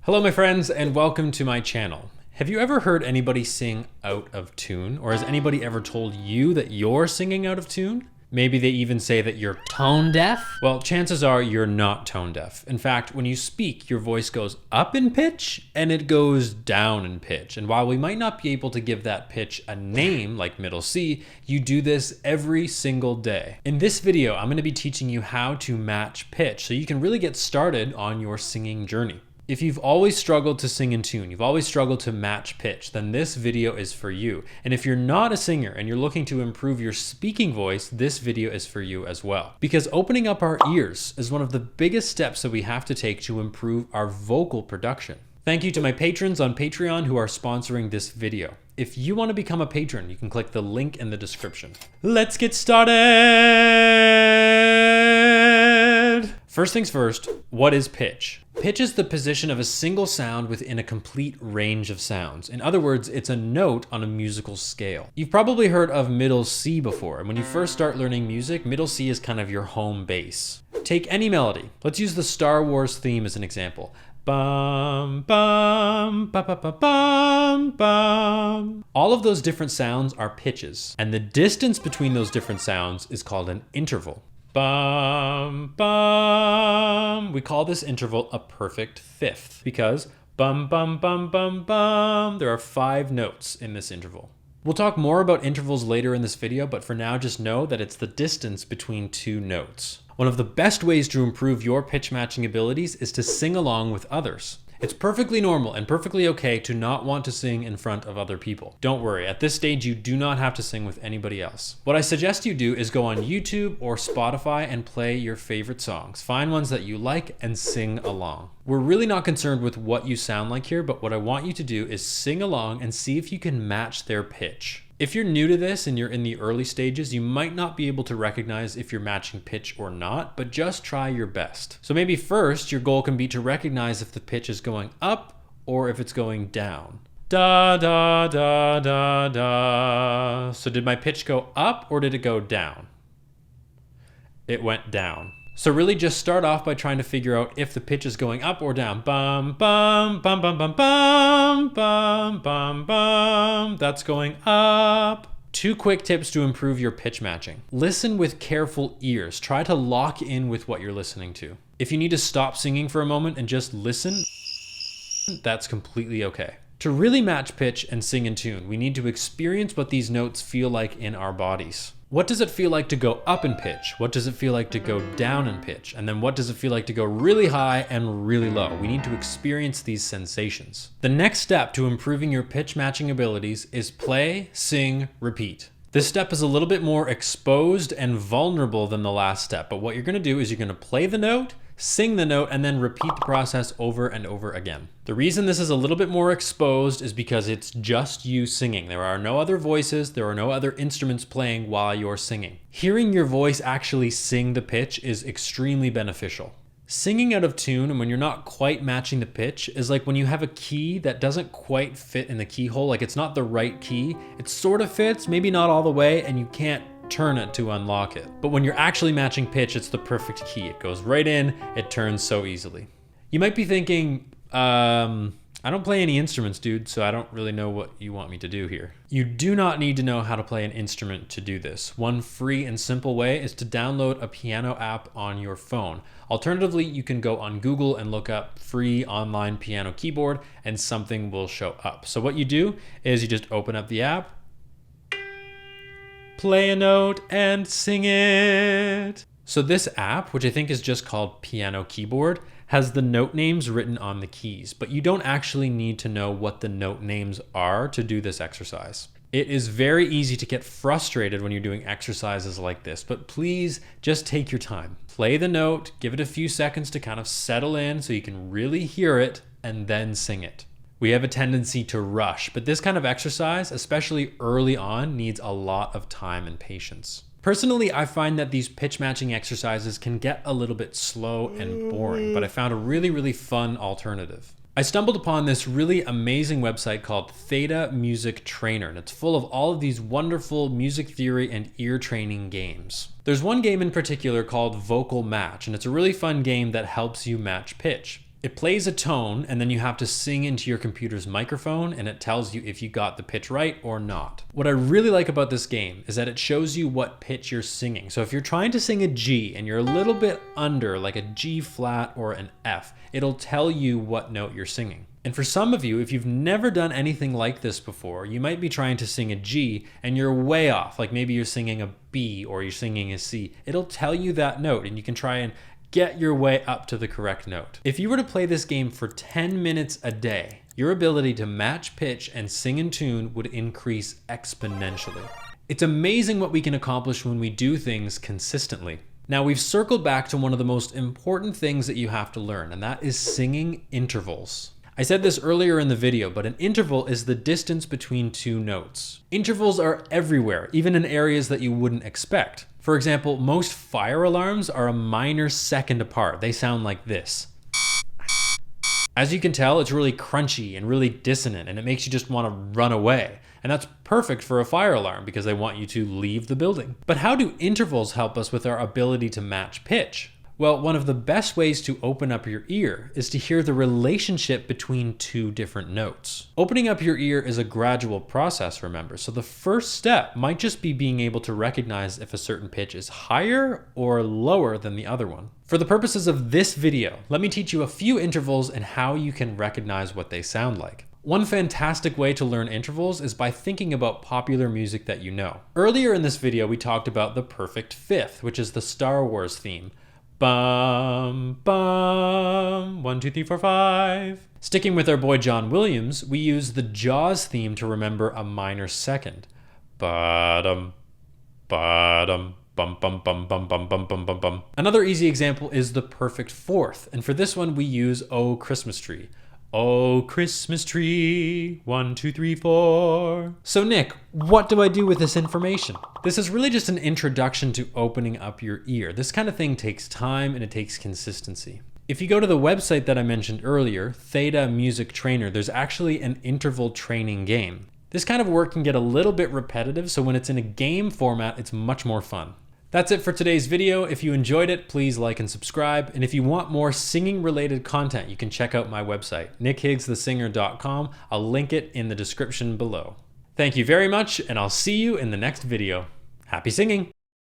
Hello my friends and welcome to my channel. Have you ever heard anybody sing out of tune? Or has anybody ever told you that you're singing out of tune? Maybe they even say that you're tone deaf? Well, chances are you're not tone deaf. In fact, when you speak, your voice goes up in pitch and it goes down in pitch. And while we might not be able to give that pitch a name like middle C, you do this every single day. In this video, I'm going to be teaching you how to match pitch so you can really get started on your singing journey. If you've always struggled to sing in tune, you've always struggled to match pitch, then this video is for you. And if you're not a singer and you're looking to improve your speaking voice, this video is for you as well. Because opening up our ears is one of the biggest steps that we have to take to improve our vocal production. Thank you to my patrons on Patreon who are sponsoring this video. If you want to become a patron, you can click the link in the description. Let's get started! First things first, what is pitch? Pitch is the position of a single sound within a complete range of sounds. In other words, it's a note on a musical scale. You've probably heard of middle C before, and when you first start learning music, middle C is kind of your home base. Take any melody. Let's use the Star Wars theme as an example. Bum, bum, ba, ba, ba, bum, bum. All of those different sounds are pitches, and the distance between those different sounds is called an interval. Bum, bum. We call this interval a perfect fifth because bum, bum, bum, bum, bum. There are 5 notes in this interval. We'll talk more about intervals later in this video, but for now, just know that it's the distance between 2 notes. One of the best ways to improve your pitch matching abilities is to sing along with others. It's perfectly normal and perfectly okay to not want to sing in front of other people. Don't worry, at this stage you do not have to sing with anybody else. What I suggest you do is go on YouTube or Spotify and play your favorite songs. Find ones that you like and sing along. We're really not concerned with what you sound like here, but what I want you to do is sing along and see if you can match their pitch. If you're new to this and you're in the early stages, you might not be able to recognize if you're matching pitch or not, but just try your best. So maybe first, your goal can be to recognize if the pitch is going up or if it's going down. Da, da, da, da, da. So did my pitch go up or did it go down? It went down. So really just start off by trying to figure out if the pitch is going up or down. Bum, bum, bum, bum, bum, bum, bum, bum, bum. That's going up. 2 quick tips to improve your pitch matching. Listen with careful ears. Try to lock in with what you're listening to. If you need to stop singing for a moment and just listen, that's completely okay. To really match pitch and sing in tune, we need to experience what these notes feel like in our bodies. What does it feel like to go up in pitch? What does it feel like to go down in pitch? And then what does it feel like to go really high and really low? We need to experience these sensations. The next step to improving your pitch matching abilities is play, sing, repeat. This step is a little bit more exposed and vulnerable than the last step, but what you're gonna do is you're gonna play the note, sing the note, and then repeat the process over and over again. The reason this is a little bit more exposed is because it's just you singing. There are no other voices, there are no other instruments playing while you're singing. Hearing your voice actually sing the pitch is extremely beneficial. Singing out of tune and when you're not quite matching the pitch is like when you have a key that doesn't quite fit in the keyhole, like it's not the right key. It sort of fits, maybe not all the way, and you can't turn it to unlock it. But when you're actually matching pitch, it's the perfect key. It goes right in, it turns so easily. You might be thinking, I don't play any instruments, dude, so I don't really know what you want me to do here. You do not need to know how to play an instrument to do this. One free and simple way is to download a piano app on your phone. Alternatively, you can go on Google and look up free online piano keyboard and something will show up. So what you do is you just open up the app, play a note, and sing it. So this app, which I think is just called Piano Keyboard, has the note names written on the keys, but you don't actually need to know what the note names are to do this exercise. It is very easy to get frustrated when you're doing exercises like this, but please just take your time. Play the note, give it a few seconds to kind of settle in so you can really hear it, and then sing it. We have a tendency to rush, but this kind of exercise, especially early on, needs a lot of time and patience. Personally, I find that these pitch matching exercises can get a little bit slow and boring, but I found a really, really fun alternative. I stumbled upon this really amazing website called Theta Music Trainer, and it's full of all of these wonderful music theory and ear training games. There's one game in particular called Vocal Match, and it's a really fun game that helps you match pitch. It plays a tone, and then you have to sing into your computer's microphone, and it tells you if you got the pitch right or not. What I really like about this game is that it shows you what pitch you're singing. So if you're trying to sing a G and you're a little bit under, like a G flat or an F, it'll tell you what note you're singing. And for some of you, if you've never done anything like this before, you might be trying to sing a G and you're way off. Like maybe you're singing a B or you're singing a C. It'll tell you that note, and you can try and get your way up to the correct note. If you were to play this game for 10 minutes a day, your ability to match pitch and sing in tune would increase exponentially. It's amazing what we can accomplish when we do things consistently. Now we've circled back to one of the most important things that you have to learn, and that is singing intervals. I said this earlier in the video, but an interval is the distance between two notes. Intervals are everywhere, even in areas that you wouldn't expect. For example, most fire alarms are a minor second apart. They sound like this. As you can tell, it's really crunchy and really dissonant, and it makes you just want to run away. And that's perfect for a fire alarm because they want you to leave the building. But how do intervals help us with our ability to match pitch? Well, one of the best ways to open up your ear is to hear the relationship between two different notes. Opening up your ear is a gradual process, remember, so the first step might just be being able to recognize if a certain pitch is higher or lower than the other one. For the purposes of this video, let me teach you a few intervals and how you can recognize what they sound like. One fantastic way to learn intervals is by thinking about popular music that you know. Earlier in this video, we talked about the perfect fifth, which is the Star Wars theme. Bum, bum, 1, 2, 3, 4, 5. Sticking with our boy John Williams, we use the Jaws theme to remember a minor second. Ba-dum, ba-dum, bum, bum, bum, bum, bum, bum, bum, bum, bum. Another easy example is the perfect fourth, and for this one we use Oh Christmas Tree. Oh Christmas tree, 1, 2, 3, 4. So Nick, what do I do with this information? This is really just an introduction to opening up your ear. This kind of thing takes time and it takes consistency. If you go to the website that I mentioned earlier, Theta Music Trainer, there's actually an interval training game. This kind of work can get a little bit repetitive, so when it's in a game format, it's much more fun. That's it for today's video. If you enjoyed it, please like and subscribe. And if you want more singing related content, you can check out my website, nickhiggsthethinger.com. I'll link it in the description below. Thank you very much, and I'll see you in the next video. Happy singing!